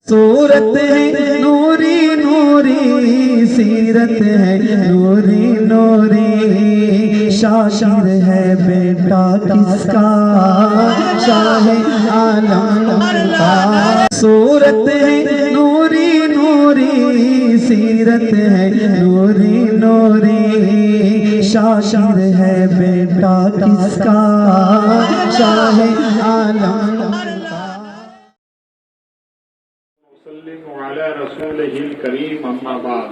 صورت ہے نوری نوری، سیرت ہے نوری نوری، شاعر ہے بیٹا کس کا، شاہ عالم کا۔ صورت ہے نوری نوری، سیرت ہے نوری نوری، شاعر ہے بیٹا کس کا، شاہ عالم کا۔ وعلى رسوله الكريم أما بعد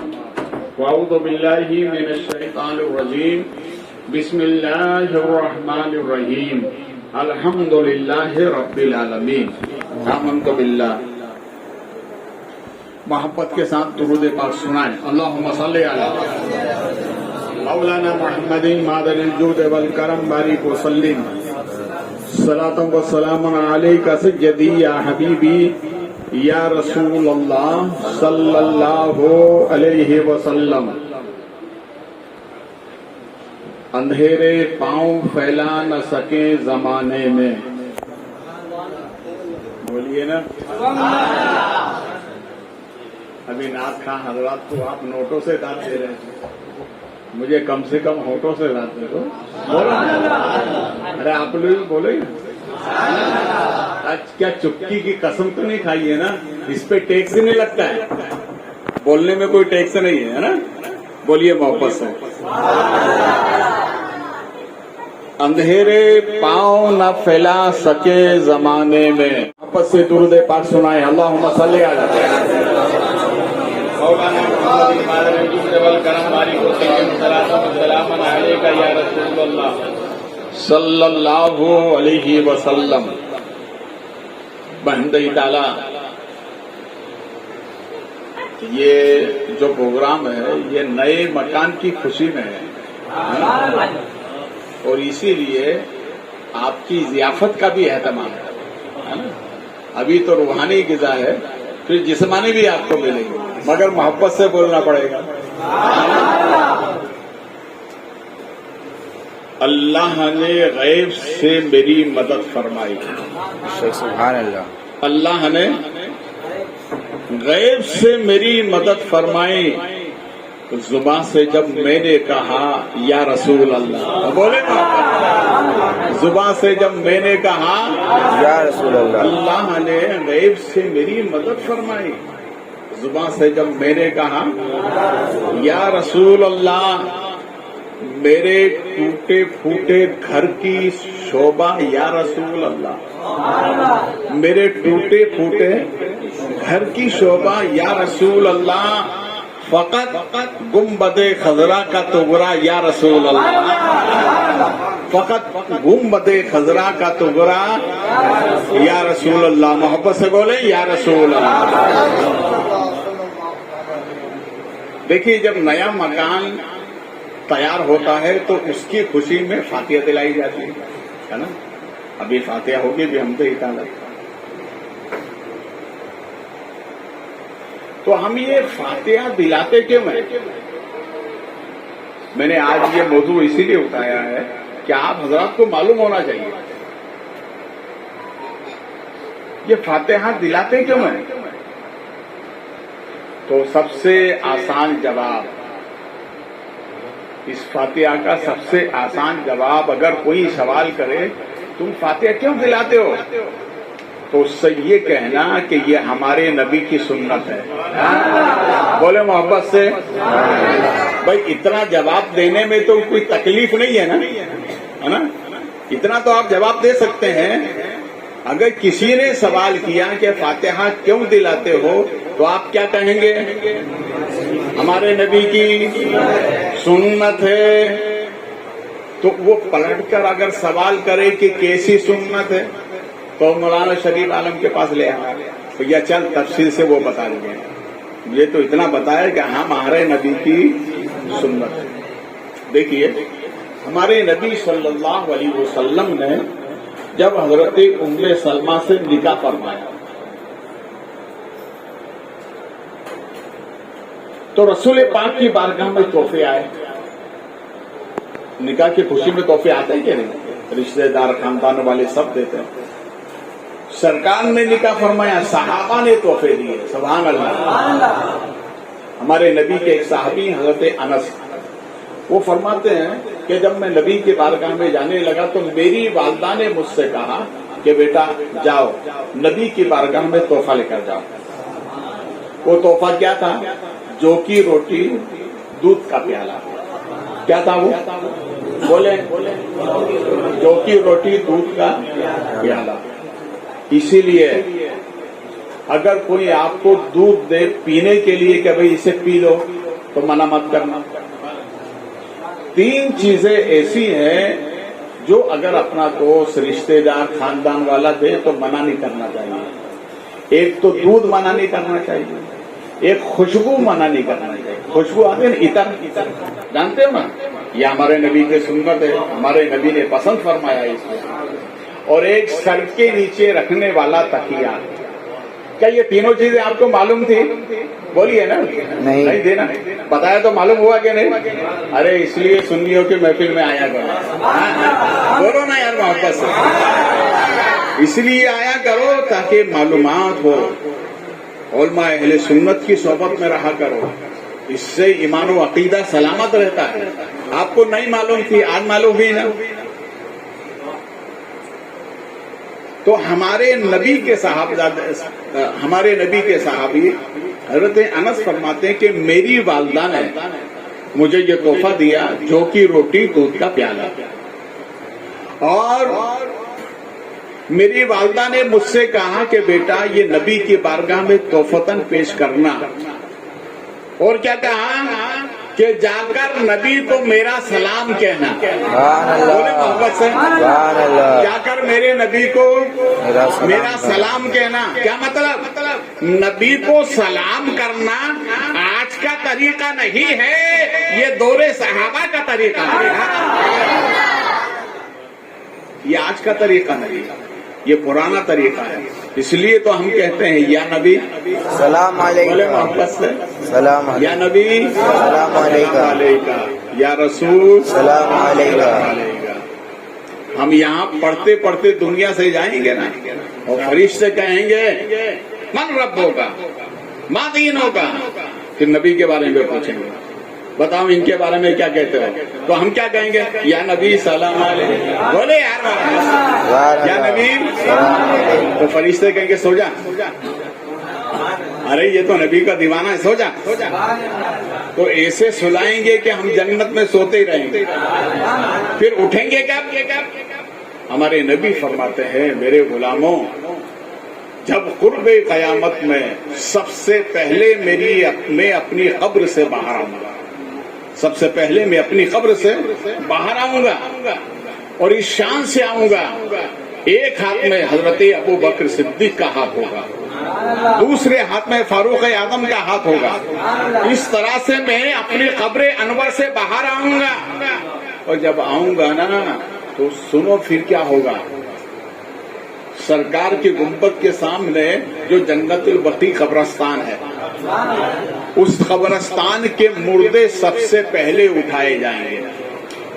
وأعوذ بالله من الشيطان الرجيم بسم الله الرحمن الرحيم الحمد لله رب العالمين آمنت بالله۔ محبت کے ساتھ درود پاک سنائیں۔ اللہم صلی علی مولانا محمد مادر الجود والکرم بارک وسلم صلاۃ و سلام علیک سیدی یا حبیبی یا رسول اللہ صلی اللہ علیہ وسلم۔ اندھیرے پاؤں پھیلا نہ سکے زمانے میں، بولیے نا۔ ابھی نعت خواں حضرات کو آپ نوٹوں سے داد دے رہے ہیں، مجھے کم سے کم ہوٹوں سے داد دے دو۔ ارے آپ لوگ بولے کیا چپکی کی قسم تو نہیں کھائی ہے نا؟ اس پہ ٹیکس نہیں لگتا ہے، بولنے میں کوئی ٹیکس نہیں ہے نا؟ بولیے محبت سے۔ اندھیرے پاؤں نہ پھیلا سکے زمانے میں، محبت سے درود پاک سنائے۔ اللہم صلی علی مولانا محمد مادر الجود والکرم بارک وسلم صلاۃ و سلام علیک یا رسول اللہ صلی اللہ علیہ وسلم۔ بہندئی تعالیٰ، یہ جو پروگرام ہے یہ نئے مکان کی خوشی میں ہے، اور اسی لیے آپ کی ضیافت کا بھی اہتمام ہے۔ ابھی تو روحانی غذا ہے، پھر جسمانی بھی آپ کو ملے گی، مگر محبت سے بولنا پڑے گا۔ اللہ نے غیب سے میری مدد فرمائی۔ سبحان اللہ۔ اللہ نے غیب سے میری مدد فرمائی، زباں سے جب میں نے کہا یا رسول اللہ، بولے نا، زباں سے جب میں نے کہا یا رسول اللہ، اللہ نے غیب سے میری مدد فرمائی، زباں سے جب میں نے کہا یا رسول اللہ، میرے ٹوٹے پھوٹے گھر کی شوبہ یا رسول اللہ، میرے ٹوٹے پھوٹے گھر کی شوبہ یا رسول اللہ، فقط گنبد خضرا کا تغرا یا رسول اللہ، فقط گنبد خضرا کا تغرا یا رسول اللہ۔ محبت سے بولے یا رسول اللہ۔ دیکھیے، جب نیا مکان تیار ہوتا ہے تو اس کی خوشی میں فاتحہ دلائی جاتی ہے نا؟ ابھی فاتحہ ہوگی بھی ہم سے اطاعت۔ تو ہم یہ فاتحہ دلاتے کیوں ہیں؟ میں نے آج یہ موضوع اسی لیے اٹھایا ہے کہ آپ حضرات کو معلوم ہونا چاہیے یہ فاتحہ دلاتے کیوں ہیں؟ تو سب سے آسان جواب، اس فاتحہ کا سب سے آسان جواب، اگر کوئی سوال کرے تم فاتحہ کیوں دلاتے ہو، تو اس سے یہ کہنا کہ یہ ہمارے نبی کی سنت ہے۔ بولے محبت سے۔ بھائی اتنا جواب دینے میں تو کوئی تکلیف نہیں ہے نا؟ اتنا تو آپ جواب دے سکتے ہیں۔ اگر کسی نے سوال کیا کہ فاتحہ کیوں دلاتے ہو تو آپ کیا کہیں گے؟ ہمارے نبی کی سنت ہے۔ تو وہ پلٹ کر اگر سوال کرے کہ کیسی سنت ہے تو مولانا شریف عالم کے پاس لے آئے، یا چل تفصیل سے وہ بتا دیں گے۔ یہ تو اتنا بتایا کہ ہمارے نبی کی سنت ہے۔ دیکھیے، ہمارے نبی صلی اللہ علیہ وسلم نے جب حضرت ام سلمہ سے نکاح فرمایا تو رسول پاک کی بارگاہ میں تحفے آئے۔ نکاح کی خوشی میں تحفے آتے ہیں کہ نہیں؟ رشتے دار، خاندان والے سب دیتے ہیں۔ سرکار نے نکاح فرمایا، صحابہ نے تحفے دیے. سبحان اللہ. ہمارے نبی کے ایک صحابی حضرت انس، وہ فرماتے ہیں کہ جب میں نبی کے بارگاہ میں جانے لگا تو میری والدہ نے مجھ سے کہا کہ بیٹا جاؤ نبی کی بارگاہ میں تحفہ لے کر جاؤ. وہ تحفہ کیا تھا؟ جو کی روٹی دودھ کا پیالہ. کیا تھا وہ؟ بولے جو کی روٹی دودھ کا پیالہ. اسی لیے اگر کوئی آپ کو دودھ دے پینے کے لیے کہ بھئی اسے پی لو تو منع مت کرنا. 3 چیزیں ایسی ہیں جو اگر اپنا دوست رشتہ دار خاندان والا دے تو منع نہیں کرنا چاہیے. ایک تو دودھ منع نہیں کرنا چاہیے، ایک خوشبو منع نہیں کرنا چاہیے. خوشبو آتے ہیں عطر، جانتے ہو نا، یہ ہمارے نبی کی سنت ہے، ہمارے نبی نے پسند فرمایا اس کو. اور ایک سر کے نیچے رکھنے والا تکیہ. کیا یہ تینوں چیزیں آپ کو معلوم تھی؟ بولیے نا. نہیں تھی نا؟ بتایا تو معلوم ہوا کہ نہیں؟ ارے اس لیے سنیوں کی محفل میں آیا کرو. بولو نا یار محبت سے. اس لیے آیا کرو تاکہ معلومات ہو. علماء اہل سنت کی صحبت میں رہا کرو، اس سے ایمان و عقیدہ سلامت رہتا ہے. آپ کو نہیں معلوم تھی، آج معلوم ہوئی نا. تو ہمارے نبی کے صحابی حضرت انس فرماتے ہیں کہ میری والدہ نے مجھے یہ تحفہ دیا، جو کی روٹی دودھ کا پیالہ. اور میری والدہ نے مجھ سے کہا کہ بیٹا یہ نبی کی بارگاہ میں تحفتاً پیش کرنا. اور کیا کہا کہ جا کر نبی کو میرا سلام کہنا. بولے محبت سے، جا کر میرے نبی کو میرا سلام کہنا. کیا مطلب؟ نبی کو سلام کرنا آج کا طریقہ نہیں ہے، یہ دور صحابہ کا طریقہ ہے. یہ آج کا طریقہ نہیں، یہ پرانا طریقہ ہے. اس لیے تو ہم کہتے ہیں یا نبی سلام علیکم، بولے محبت سے سلام علیکم، یا نبی سلام علیکم، یا رسول سلام علیکم. ہم یہاں پڑھتے پڑھتے دنیا سے جائیں گے نا، اور فرشتے کہیں گے من رب ہوگا، ما دین ہوگا. پھر نبی کے بارے میں پوچھیں گے بتاؤ ان کے بارے میں کیا کہتے ہو. تو ہم کیا کہیں گے؟ یا نبی سلام علیکم. بولے یار یا نبی. تو فرشتے کہیں گے سو جا. ارے یہ تو نبی کا دیوانہ ہے، سو جا. تو ایسے سلائیں گے کہ ہم جنت میں سوتے ہی رہیں گے. پھر اٹھیں گے کب؟ ہمارے نبی فرماتے ہیں میرے غلاموں، جب قرب قیامت میں سب سے پہلے میں اپنی قبر سے باہر آؤں گا، سب سے پہلے میں اپنی قبر سے باہر آؤں گا اور اس شان سے آؤں گا. ایک ہاتھ میں حضرت ابو بکر صدیق کا ہاتھ ہوگا، دوسرے ہاتھ میں فاروق اعظم کا ہاتھ ہوگا. اس طرح سے میں اپنی قبر انور سے باہر آؤں گا. اور جب آؤں گا نا تو سنو پھر کیا ہوگا. سرکار کی گنبد کے سامنے جو جنت البقیع قبرستان ہے، اس قبرستان کے مردے سب سے پہلے اٹھائے جائیں گے.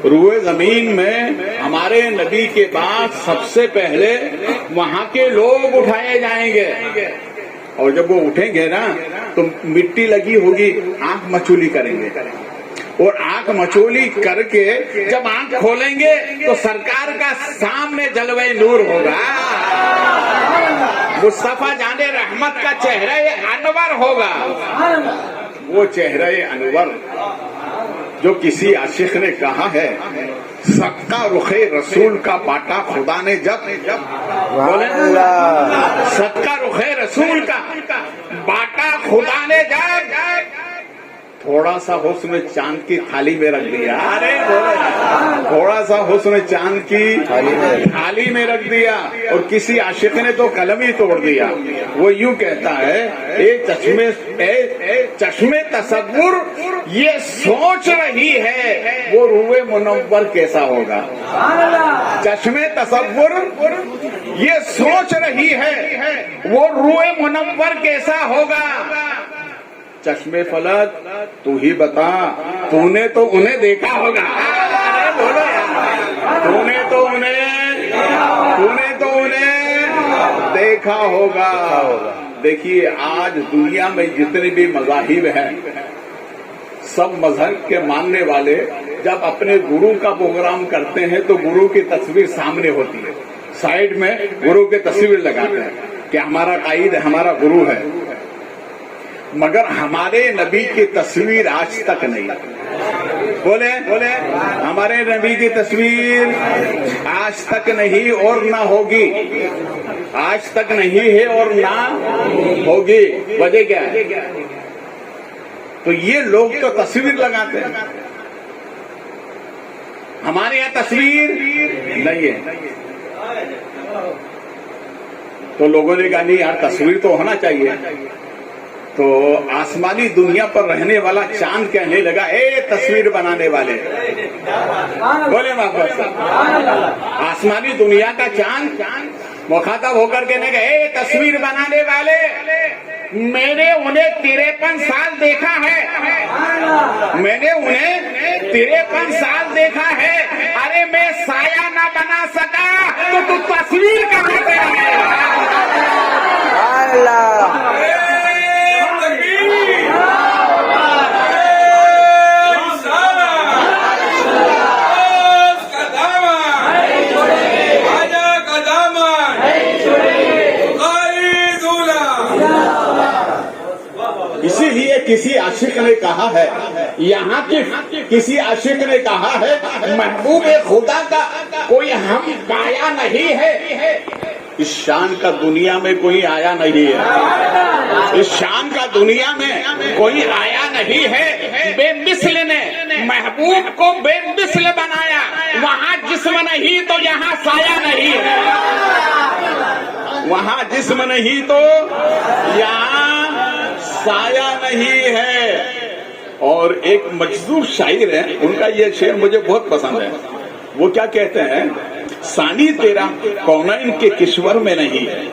روئے زمین میں ہمارے نبی کے بعد سب سے پہلے وہاں کے لوگ اٹھائے جائیں گے. اور جب وہ اٹھیں گے نا تو مٹی لگی ہوگی، آنکھ مچولی کریں گے. اور آنکھ مچولی کر کے جب آنکھ کھولیں گے تو سرکار کا سامنے جلوہ نور ہوگا. مصطفیٰ جان رحمت کا چہرہ انور ہوگا. وہ چہرہ انور جو کسی عاشق نے کہا ہے سکا رخ رسول کا باٹا خدا نے جب سکا رخ رسول کا باٹا خدا نے جب تھوڑا سا حسن چاند کی تھالی میں رکھ دیا. تھوڑا سا حسن چاند کی تھالی میں رکھ دیا اور کسی عاشق نے تو قلم ہی توڑ دیا. وہ یوں کہتا ہے اے چشمے تصور یہ سوچ رہی ہے وہ روئے منور کیسا ہوگا. چشمے تصور یہ سوچ رہی ہے وہ روئے منور کیسا ہوگا. چشمے فلک تو ہی بتا، تو نے تو انہیں دیکھا ہوگا. تو نے تو انہیں دیکھا دیکھا ہوگا. دیکھیے آج دنیا میں جتنے بھی مذاہب ہیں سب مذہب کے ماننے والے جب اپنے گرو کا پروگرام کرتے ہیں تو گرو کی تصویر سامنے ہوتی ہے, سائڈ میں گرو کی تصویر لگاتے ہیں کہ ہمارا قائد ہے, ہمارا گرو ہے. مگر ہمارے نبی کی تصویر آج تک نہیں. بولے ہمارے نبی کی تصویر آج تک نہیں اور نہ ہوگی. آج تک نہیں ہے اور نہ ہوگی. وجہ کیا ہے؟ تو یہ لوگ تو تصویر لگاتے ہیں, ہمارے یہاں تصویر نہیں ہے. تو لوگوں نے کہا نہیں یار تصویر تو ہونا چاہیے. تو آسمانی دنیا پر رہنے والا چاند کہنے لگا اے تصویر بنانے والے. بولے محبت سے, آسمانی دنیا کا چاند مخاطب ہو کر کہنے لگا اے تصویر بنانے والے, میں نے انہیں 53 سال دیکھا ہے, میں نے انہیں 53 سال دیکھا ہے. ارے میں سایہ نہ بنا سکا تو تصویر کہاں سے ہے؟ اسی لیے کسی عاشق نے کہا ہے, یہاں کی کسی عاشق نے کہا ہے محبوب خدا کا کوئی ہم پایا نہیں ہے. اس شان کا دنیا میں کوئی آیا نہیں ہے, اس شان کا دنیا میں کوئی آیا نہیں ہے. بے مثل نے محبوب کو بے مثل بنایا, وہاں جسم نہیں تو یہاں سایہ نہیں ہے. وہاں جسم نہیں تو یہاں سایہ نہیں ہے. اور ایک مجذوب شاعر ہے, ان کا یہ شعر مجھے بہت پسند ہے. وہ کیا کہتے ہیں, ثانی تیرا کونین کے کشور میں نہیں ہے,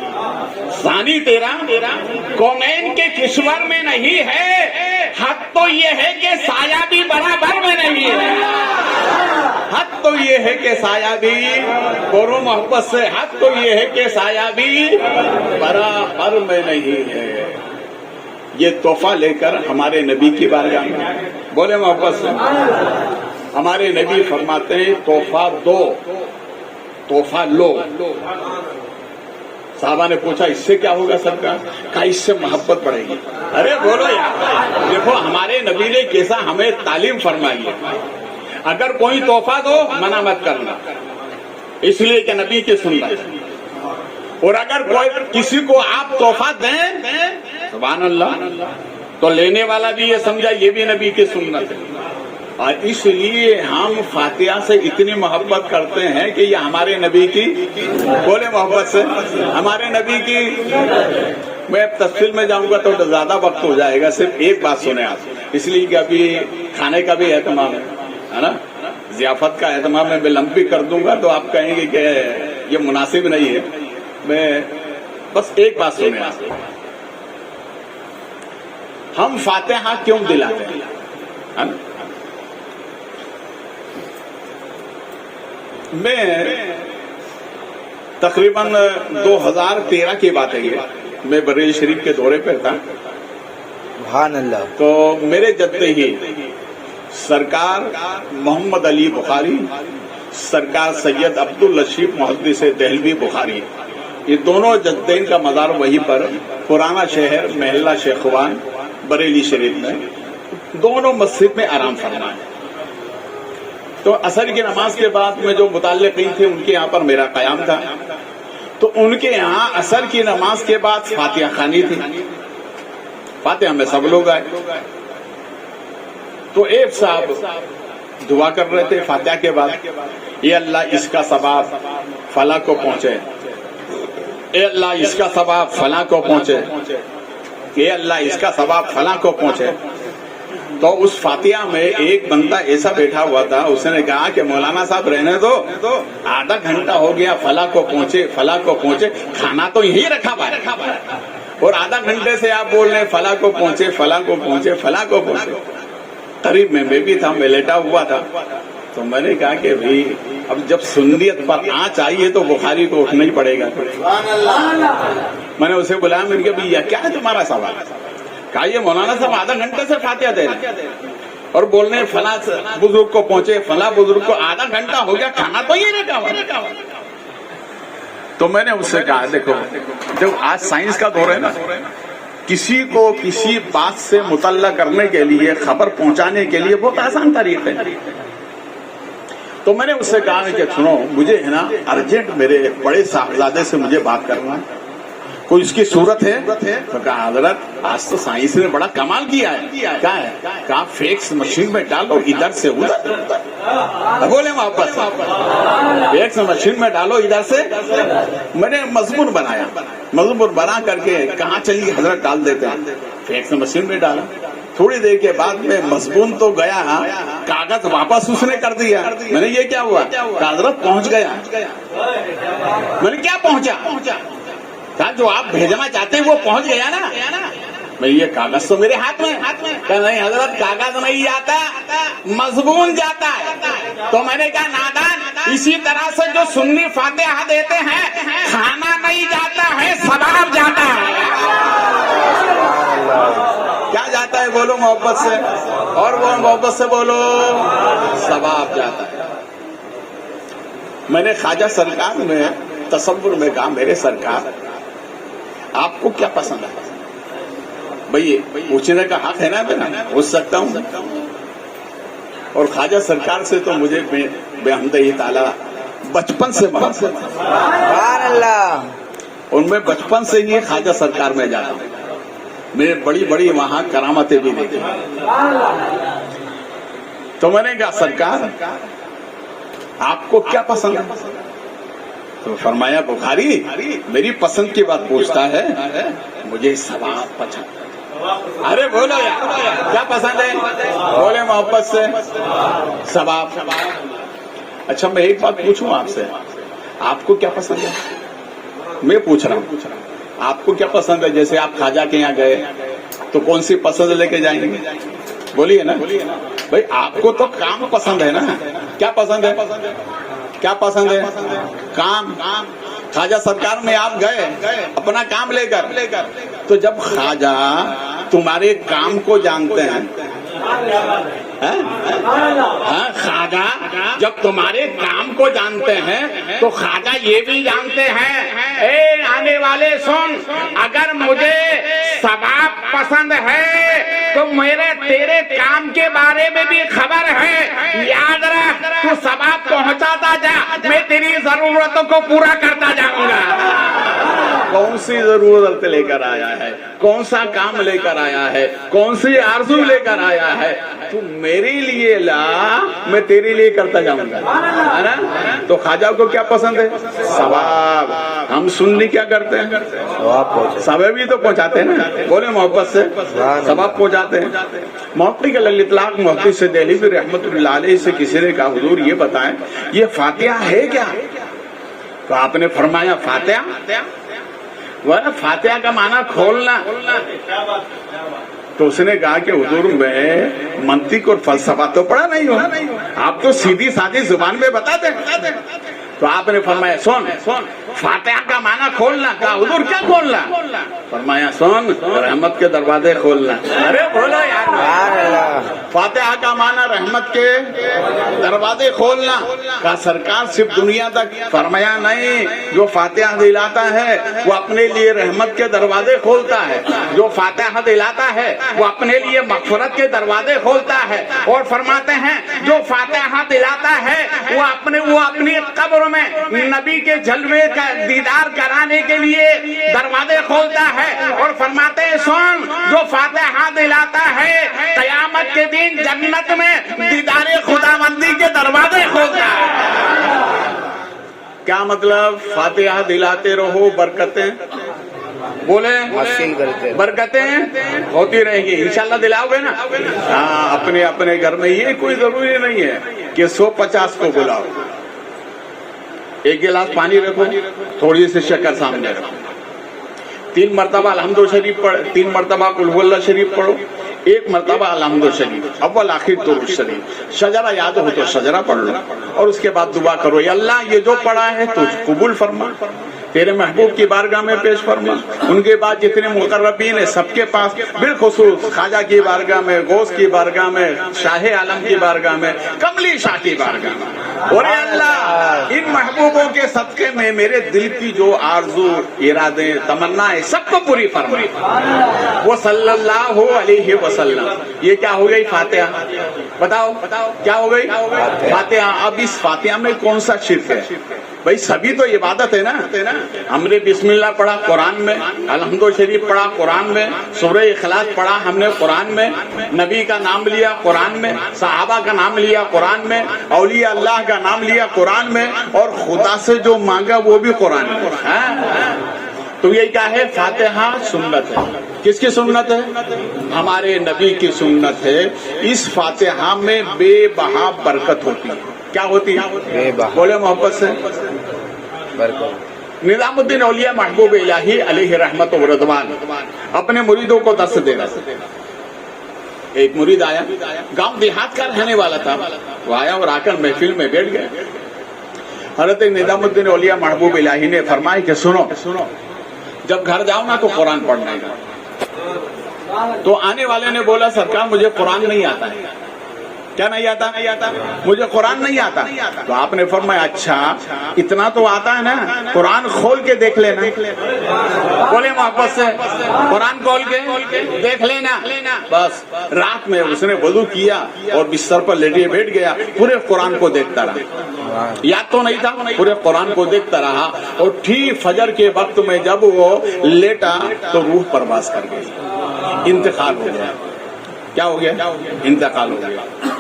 ثانی تیرا کونین کے کشور میں نہیں ہے. حق تو یہ ہے کہ سایہ بھی برابر میں نہیں ہے. حق تو یہ ہے کہ سایہ بھی, کرو محبت سے, حق تو یہ ہے کہ سایہ بھی برابر میں نہیں ہے. یہ تحفہ لے کر ہمارے نبی کی بارگاہ میں بولے محبت سے. ہمارے نبی فرماتے ہیں تحفہ دو, تحفہ لو. صحابہ نے پوچھا اس سے کیا ہوگا سرکار؟ کہا اس سے محبت بڑھے گی. ارے بولو یار, دیکھو ہمارے نبی نے کیسا ہمیں تعلیم فرمائی ہے. اگر کوئی تحفہ دو منع مت کرنا, اس لیے کہ نبی کی سنت. اور اگر کوئی کسی کو آپ تحفہ دیں سبحان اللہ, تو لینے والا بھی یہ سمجھا یہ بھی نبی کی سنت ہے. اور اس لیے ہم فاتحہ سے اتنی محبت کرتے ہیں کہ یہ ہمارے نبی کی, بولے محبت سے, ہمارے نبی کی. میں اب تفصیل میں جاؤں گا تو زیادہ وقت ہو جائے گا, صرف ایک بات سنیں آپ, اس لیے کہ ابھی کھانے کا بھی اہتمام ہے نا, ضیافت کا اہتمام ہے. میں لمبی کر دوں گا تو آپ کہیں گے کہ یہ مناسب نہیں ہے. میں بس ایک بات سنیں آپ, ہم فاتحہ کیوں دلاتے ہیں؟ میں تقریباً 2013 کی بات ہے, میں بریلی شریف کے دورے پہ تھا. سبحان اللہ. تو میرے جدے ہی سرکار محمد علی بخاری, سرکار سید عبداللطیف محدث دہلوی بخاری, یہ دونوں جدین کا مزار وہیں پر پرانا شہر محلہ شیخوان بریلی شریف میں, دونوں مسجد میں آرام فرمائے. تو عصر کی نماز کے بعد میں جو متعلقین تھے ان کے یہاں پر میرا قیام تھا. تو ان کے یہاں عصر کی نماز کے بعد فاتحہ خوانی تھی. فاتحہ میں سب لوگ آئے. تو ایک صاحب دعا کر رہے تھے فاتحہ کے بعد, اے اللہ اس کا ثواب فلاں کو پہنچے, اے اللہ اس کا ثواب فلاں کو پہنچے, اے اللہ اس کا ثواب فلاں کو پہنچے. تو اس فاتحہ میں ایک بندہ ایسا بیٹھا ہوا تھا, اس نے کہا کہ مولانا صاحب رہنے دو, آدھا گھنٹہ ہو گیا فلاں کو پہنچے فلاں کو پہنچے, کھانا تو یہی رکھا ہوا ہے اور آدھا گھنٹے سے آپ بول رہے ہیں فلاں کو پہنچے فلاں کو پہنچے فلاں کو پہنچے. قریب میں بھی تھا, میں لیٹا ہوا تھا. تو میں نے کہا کہ بھائی اب جب سنیت پر آنچ آئی ہے تو بخاری کو اٹھنا ہی پڑے گا. میں نے اسے بلایا, میں نے کہا بھیا کیا ہے تمہارا سوال؟ کہا یہ مولانا صاحب آدھا گھنٹے سے فاتحہ دے رہے ہیں اور بولنے فلاں بزرگ کو پہنچے, فلاں بزرگ کو, آدھا گھنٹہ ہو گیا, کھانا تو یہ رکھا ہوا. تو میں نے اس سے کہا دیکھو جب آج سائنس کا دور ہے نا, کسی کو کسی بات سے مطلع کرنے کے لیے, خبر پہنچانے کے لیے بہت آسان طریقہ ہے. تو میں نے اس سے کہا کہ سنو مجھے ہے نا ارجنٹ میرے بڑے صاحبزادے سے مجھے بات کرنا, کوئی اس کی صورت ہے؟ تو کہا حضرت آج تو سائنس نے بڑا کمال کیا ہے. کیا ہے؟ کہا فیکس مشین میں ڈالو ادھر سے ادھر. بولے واپس فیکس مشین میں ڈالو ادھر سے. میں نے مضمون بنایا, مضمون بنا کر کے کہاں چلیے حضرت ڈال دیتے ہیں, فیکس مشین میں ڈالا. تھوڑی دیر کے بعد میں مضمون تو گیا, کاغذ واپس اس نے کر دیا. میں نے یہ کیا ہوا؟ حضرت پہنچ گیا. میں نے کیا پہنچا؟ جو آپ بھیجنا چاہتے ہیں وہ پہنچ گیا نا. میں یہ کاغذ تو میرے ہاتھ میں. کہ نہیں حضرت کاغذ نہیں جاتا, مضمون جاتا ہے. تو میں نے کہا نادان, اسی طرح سے جو سنی فاتحہ دیتے ہیں کھانا نہیں جاتا ہے, ثواب جاتا ہے. کیا جاتا ہے بولو محبت سے, اور وہ محبت سے بولو, ثواب جاتا ہے. میں نے خواجہ سرکار میں تصور میں کہا میرے سرکار آپ کو کیا پسند ہے؟ بھئی پوچھنے کا حق ہے نا, میں پوچھ سکتا ہوں. اور خواجہ سرکار سے تو مجھے بے حمدہی تعالیٰ بچپن سے محبت ہے. سبحان اللہ. اور میں بچپن سے ہی خواجہ سرکار میں جاتا ہوں. میں بڑی بڑی وہاں کرامتیں بھی دیکھی. تو میں نے کہا سرکار آپ کو کیا پسند ہے؟ تو فرمایا بخاری میری پسند کی بات پوچھتا ہے, مجھے ثواب پسند. ارے بولو یار کیا پسند ہے؟ بولے محبت سے, ثواب. اچھا میں ایک بات پوچھوں آپ سے, آپ کو کیا پسند ہے؟ میں پوچھ رہا ہوں آپ کو کیا پسند ہے؟ جیسے آپ خواجہ کے یہاں گئے تو کون سی پسند لے کے جائیں گے؟ بولیے نا بھائی, آپ کو تو کام پسند ہے نا. کیا پسند ہے؟ کیا پسند ہے؟ کام. خواجہ سرکار میں آپ گئے اپنا کام لے کر, تو جب خواجہ تمہارے کام کو جانتے ہیں, خواجہ جب تمہارے کام کو جانتے ہیں تو خواجہ یہ بھی جانتے ہیں اے آنے والے سن, اگر مجھے ثواب پسند ہے تو میرے تیرے کام کے بارے میں بھی خبر ہے. یاد رکھ تو ثواب پہنچاتا جا, میں تیری ضرورتوں کو پورا کرتا جاؤں گا. کون سی ضرورت لے کر آیا ہے, کون سا کام لے کر آیا ہے, کون سی آرزو لے کر آیا ہے, تو میرے لیے لا, میں تیرے لیے کرتا جاؤں گا, ہے نا. تو خواجہ کو کیا پسند ہے؟ ثواب. ہم سننی کیا کرتے ہیں؟ ثواب بھی تو پہنچاتے ہیں نا. بولے محبت سے, ثواب پہنچاتے ہیں. محقق الاطلاق محدث سے دہلوی بھی رحمت اللہ علیہ سے کسی نے کہا حضور یہ بتائیں یہ فاتحہ ہے کیا؟ تو آپ نے فرمایا فاتحہ, فاتحہ کا معنی کھولنا. تو اس نے کہا کہ حضور میں منطق اور فلسفہ تو پڑھا نہیں ہوں, آپ تو سیدھی سادھی زبان میں بتا دیں. تو آپ نے فرمایا سن فاتحہ کا معنی کھولنا. کہا حضور کیا کھولنا؟ فرمایا سن رحمت کے دروازے کھولنا. ارے بولو یار, فاتحہ کا معنی رحمت کے دروازے کھولنا. کہا سرکار صرف دنیا تک؟ فرمایا نہیں, جو فاتحہ دلاتا ہے وہ اپنے لیے رحمت کے دروازے کھولتا ہے, جو فاتحہ دلاتا ہے وہ اپنے لیے مغفرت کے دروازے کھولتا ہے. اور فرماتے ہیں جو فاتحہ دلاتا ہے وہ اپنی قبر میں نبی کے جلوے کا دیدار کرانے کے لیے دروازے کھولتا ہے. اور فرماتے ہیں سن جو فاتحہ دلاتا ہے قیامت کے دن جنت میں دیدار خداوندی کے دروازے کھولتا ہے. کیا مطلب؟ فاتحہ دلاتے رہو, برکتیں بولے برکتیں ہوتی رہیں گی انشاءاللہ. دلاؤ گے نا. ہاں اپنے اپنے گھر میں. یہ کوئی ضروری نہیں ہے کہ 150 کو بلاؤ. ایک گلاس پانی رکھو, تھوڑی سی شکر سامنے رکھو, 3 مرتبہ الحمد شریف پڑھ, 3 مرتبہ قل هو اللہ شریف پڑھو, ایک مرتبہ الحمد شریف اول آخر درود شریف، شجرہ یاد ہو تو شجرہ پڑھ لو، اور اس کے بعد دعا کرو یا اللہ یہ جو پڑھا ہے تو قبول فرما، تیرے محبوب کی بارگاہ میں پیش فرما۔ ان کے بعد جتنے مقربین ہیں سب کے پاس، بالخصوص خواجہ کی بارگاہ میں، غوث کی بارگاہ میں، شاہ عالم کی بارگاہ میں، کملی شاہ کی بارگاہ میں، اور اے اللہ ان محبوبوں کے صدقے میں میرے دل کی جو آرزو، ارادے، تمنا ہے سب کو پوری فرما۔ وہ صلی اللہ علیہ وسلم۔ یہ کیا ہو گئی؟ فاتحہ۔ بتاؤ کیا ہو گئی؟ فاتحہ۔ اب اس فاتحہ میں کون سا شرک ہے؟ بھائی سبھی تو عبادت ہے نا۔ ہم نے بسم اللہ پڑھا قرآن میں، الحمد شریف پڑھا قرآن میں، سورہ اخلاص پڑھا ہم نے قرآن میں، نبی کا نام لیا قرآن میں، صحابہ کا نام لیا قرآن میں، اولیاء اللہ کا نام لیا قرآن میں، اور خدا سے جو مانگا وہ بھی قرآن میں۔ تو یہ کیا ہے؟ فاتحہ سنت ہے۔ کس کی سنت ہے؟ ہمارے نبی کی سنت ہے۔ اس فاتحہ میں بے بہا برکت ہوتی ہے۔ کیا ہوتی ہے؟ بولے محبت سے برکت۔ نظام الدین اولیاء محبوب الہی علیہ رحمت و رضوان اپنے مریدوں کو درس دے رہا تھا۔ ایک مرید آیا، گاؤں دیہات کا رہنے والا تھا، وہ آیا اور آ کر محفل میں بیٹھ گیا۔ حضرت نظام الدین اولیاء محبوب الہی نے فرمایا کہ سنو، جب گھر جاؤ نا تو قرآن پڑھنا ہے۔ تو آنے والے نے بولا سرکار مجھے قرآن نہیں آتا ہے۔ کیا نہیں آتا؟ مجھے قرآن نہیں آتا۔ تو آپ نے فرمایا اچھا اتنا تو آتا ہے نا، قرآن کھول کے دیکھ لینا۔ بولے محبت سے قرآن کھول کے دیکھ لینا۔ بس رات میں اس نے وضو کیا اور بستر پر لیٹے بیٹھ گیا، پورے قرآن کو دیکھتا رہا۔ یاد تو نہیں تھا، پورے قرآن کو دیکھتا رہا، اور ٹھیک فجر کے وقت میں جب وہ لیٹا تو روح پرواز کر گئی، انتقال ہو گیا۔ کیا ہو گیا؟ انتقال ہو گیا۔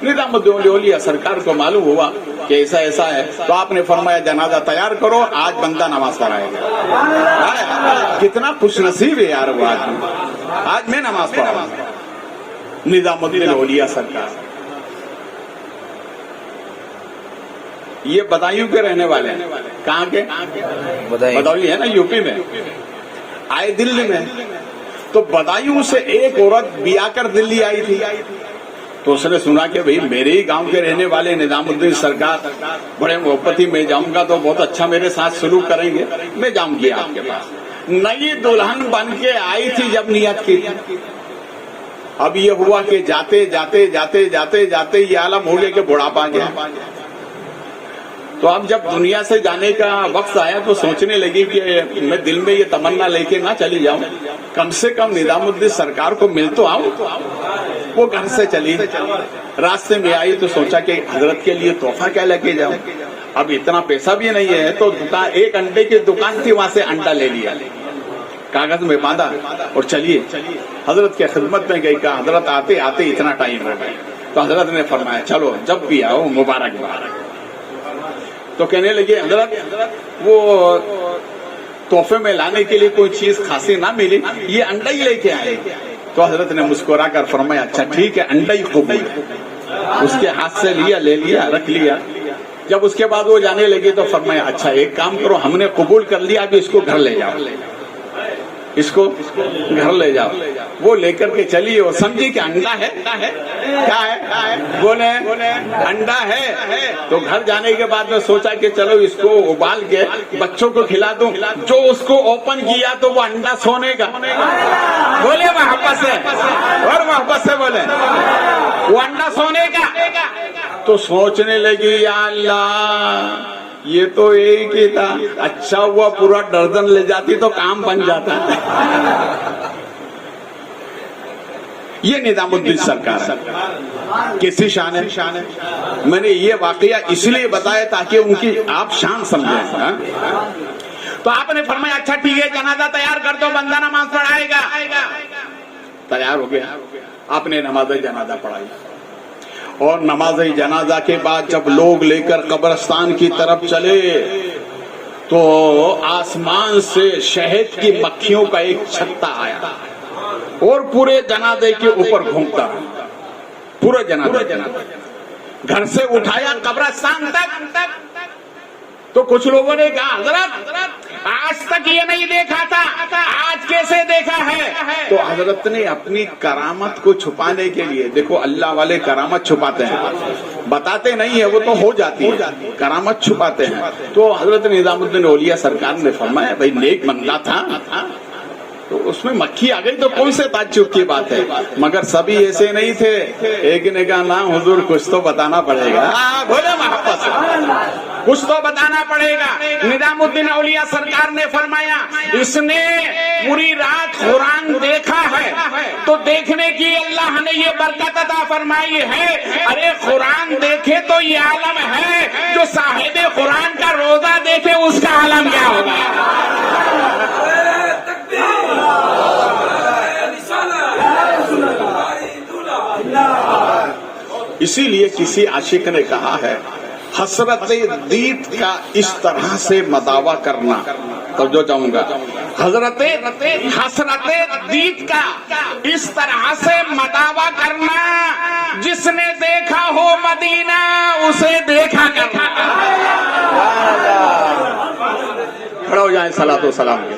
نظام الدین اولیاء سرکار کو معلوم ہوا کہ ایسا ایسا ہے، تو آپ نے فرمایا جنازہ تیار کرو، آج بندہ نماز پڑھائے گا۔ کتنا خوش نصیب ہے یار وہ آدمی، آج میں نماز پڑھاؤں گا۔ نظام الدین اولیاء سرکار یہ بدایوں کے رہنے والے ہیں۔ کہاں کے؟ بدایوں ہے نا، یو پی میں، آئے دلی میں۔ تو بدایوں سے ایک عورت بیاہ کر دلی آئی تھی، تو اس نے سنا کہ بھئی میرے ہی گاؤں کے رہنے والے نظام الدین سرکار بڑے محبتی، میں جاؤں گا تو بہت اچھا میرے ساتھ سلوک کریں گے، میں جاؤں گی آپ کے پاس۔ نئی دلہن بن کے آئی تھی جب نیت کی تھی۔ اب یہ ہوا کہ جاتے جاتے جاتے جاتے جاتے یہ عالم ہو گیا کہ بڑھاپا آ گیا۔ تو اب جب دنیا سے جانے کا وقت آیا تو سوچنے لگی کہ میں دل میں یہ تمنا لے کے نہ چلی جاؤں، کم سے کم نظام الدین سرکار کو مل تو آؤں۔ وہ گھر سے چلی، راستے میں آئی تو سوچا کہ حضرت کے لیے تحفہ کیا لے کے جاؤں۔ اب اتنا پیسہ بھی نہیں ہے، تو ایک انڈے کی دکان تھی، وہاں سے انڈا لے لیا، کاغذ میں باندھا اور چلیے حضرت کے خدمت میں گئی۔ کہا حضرت آتے آتے اتنا ٹائم ہو گیا۔ تو حضرت نے فرمایا چلو جب بھی آؤ مبارک باد۔ تو کہنے لگے حضرت وہ تحفے میں لانے کے لیے کوئی چیز خاصی نہ ملی، یہ انڈا ہی لے کے آئے۔ تو حضرت نے مسکرا کر فرمایا اچھا ٹھیک ہے، انڈا ہی قبول ہے۔ اس کے ہاتھ سے لیا، لے لیا، رکھ لیا۔ جب اس کے بعد وہ جانے لگی تو فرمایا اچھا ایک کام کرو، ہم نے قبول کر لیا، ابھی اس کو گھر لے جاؤ، اس کو گھر لے جاؤ۔ وہ لے کر کے چلی اور سمجھی کہ انڈا ہے۔ کیا ہے؟ بولے انڈا ہے۔ تو گھر جانے کے بعد میں سوچا کہ چلو اس کو ابال کے بچوں کو کھلا دوں۔ جو اس کو اوپن کیا تو وہ انڈا سونے کا۔ بولے محبت سے، اور محبت سے بولے وہ انڈا سونے کا۔ تو سوچنے لگی یا اللہ یہ تو ایک ہی تھا، اچھا ہوا پورا درجن لے جاتی تو کام بن جاتا۔ یہ نظام الدین سرکار ہے، کسی شان ہے۔ میں نے یہ واقعہ اس لیے بتایا تاکہ ان کی آپ شان سمجھیں۔ تو آپ نے فرمایا اچھا ٹھیک ہے، جنازہ تیار کر دو، بندہ نماز پڑھائے گا۔ تیار ہو گیا، آپ نے نماز جنازہ پڑھائی۔ اور نماز جنازہ کے بعد جب لوگ لے کر قبرستان کی طرف چلے تو آسمان سے شہد کی مکھیوں کا ایک چھتا آیا اور پورے جنازے کے اوپر گھومتا رہا، پورا جنازہ۔ گھر سے اٹھایا قبرستان تک، تو کچھ لوگوں نے کہا حضرت آج تک یہ نہیں دیکھا تھا، آج کیسے دیکھا ہے؟ تو حضرت نے اپنی کرامت کو چھپانے کے لیے، دیکھو اللہ والے کرامت چھپاتے ہیں، بتاتے نہیں ہے، وہ تو ہو جاتی ہے، کرامت چھپاتے ہیں۔ تو حضرت نظام الدین اولیاء سرکار نے فرمایا بھائی نیک بندہ تھا، تو اس میں مکھی آ گئی تو کون سے تعجب کی بات ہے، مگر سبھی ایسے نہیں تھے۔ ایک نے کہا نا حضور کچھ تو بتانا پڑے گا، بولے محبت سے کچھ تو بتانا پڑے گا۔ نظام الدین اولیاء سرکار نے فرمایا اس نے پوری رات قرآن دیکھا ہے، تو دیکھنے کی اللہ نے یہ برکت عطا فرمائی ہے۔ ارے قرآن دیکھے تو یہ عالم ہے، جو صاحب قرآن کا روزہ دیکھے اس کا عالم کیا ہوگا؟ اسی لیے کسی عاشق نے کہا ہے حسرت دید کا اس طرح سے مداوا کرنا، توجہ چاہوں گا، حسرت دید کا اس طرح سے مداوا کرنا، جس نے دیکھا ہو مدینہ اسے دیکھا کرنا۔ کھڑے ہو جائیں، صلاۃ و سلام۔